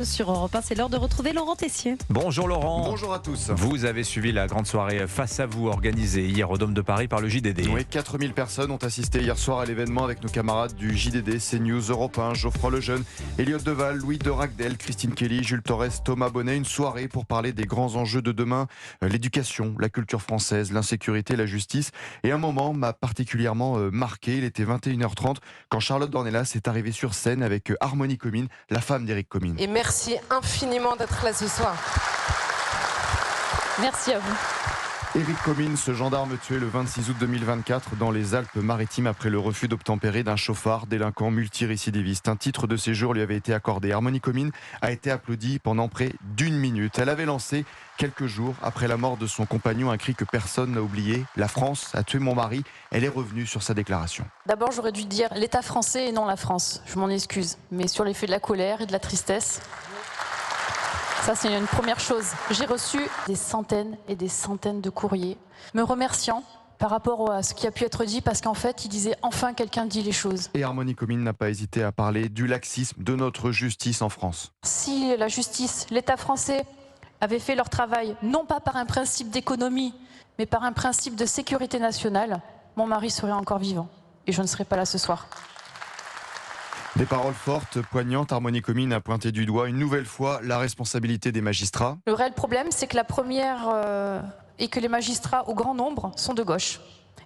Sur Europe 1, c'est l'heure de retrouver Laurent Tessier. Bonjour Laurent. Bonjour à tous. Vous avez suivi la grande soirée Face à vous organisée hier au Dôme de Paris par le JDD. Oui, 4000 personnes ont assisté hier soir à l'événement avec nos camarades du JDD, CNews, Europe 1, Geoffroy Lejeune, Elliot Deval, Louis de Ragdel, Christine Kelly, Jules Torres, Thomas Bonnet. Une soirée pour parler des grands enjeux de demain, l'éducation, la culture française, l'insécurité, la justice. Et un moment m'a particulièrement marqué. Il était 21h30 quand Charlotte Dornelas est arrivée sur scène avec Harmonie Comine, la femme d'Éric Comine. Et merci infiniment d'être là ce soir. Merci à vous. Éric Comine, ce gendarme tué le 26 août 2024 dans les Alpes-Maritimes après le refus d'obtempérer d'un chauffard délinquant multirécidiviste. Un titre de séjour lui avait été accordé. Harmonie Comine a été applaudie pendant près d'1 minute. Elle avait lancé, quelques jours après la mort de son compagnon, un cri que personne n'a oublié. La France a tué mon mari. Elle est revenue sur sa déclaration. D'abord, j'aurais dû dire l'État français et non la France. Je m'en excuse. Mais sur l'effet de la colère et de la tristesse, ça, c'est une première chose. J'ai reçu des centaines et des centaines de courriers me remerciant par rapport à ce qui a pu être dit, parce qu'en fait, il disait enfin quelqu'un dit les choses. Et Harmonie Comine n'a pas hésité à parler du laxisme de notre justice en France. Si la justice, l'État français avait fait leur travail, non pas par un principe d'économie, mais par un principe de sécurité nationale, mon mari serait encore vivant. Et je ne serais pas là ce soir. Des paroles fortes, poignantes. Harmonie Comine a pointé du doigt une nouvelle fois la responsabilité des magistrats. Le réel problème, c'est que la première est que les magistrats, au grand nombre, sont de gauche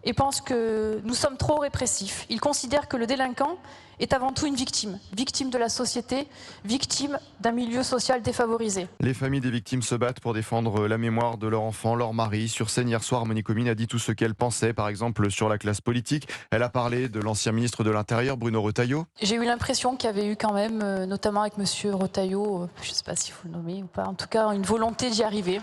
et pensent que nous sommes trop répressifs. Ils considèrent que le délinquant est avant tout une victime, victime de la société, victime d'un milieu social défavorisé. Les familles des victimes se battent pour défendre la mémoire de leur enfant, leur mari. Sur scène hier soir, Harmonie Comine a dit tout ce qu'elle pensait, par exemple sur la classe politique. Elle a parlé de l'ancien ministre de l'Intérieur, Bruno Retailleau. J'ai eu l'impression qu'il y avait eu quand même, notamment avec monsieur Retailleau, je ne sais pas s'il faut le nommer ou pas, en tout cas une volonté d'y arriver.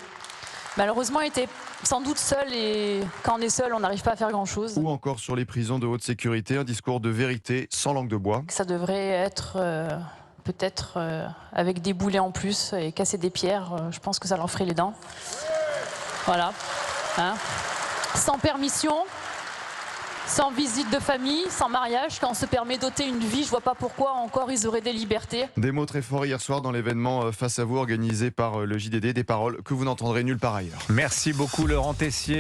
Malheureusement, il était sans doute seul, et quand on est seul, on n'arrive pas à faire grand-chose. Ou encore sur les prisons de haute sécurité, un discours de vérité sans langue de bois. Ça devrait être peut-être avec des boulets en plus et casser des pierres, je pense que ça leur ferait les dents. Voilà. Hein. Sans permission, sans visite de famille, sans mariage, quand on se permet d'ôter une vie, je vois pas pourquoi encore ils auraient des libertés. Des mots très forts hier soir dans l'événement Face à vous organisé par le JDD, des paroles que vous n'entendrez nulle part ailleurs. Merci beaucoup Laurent Tessier.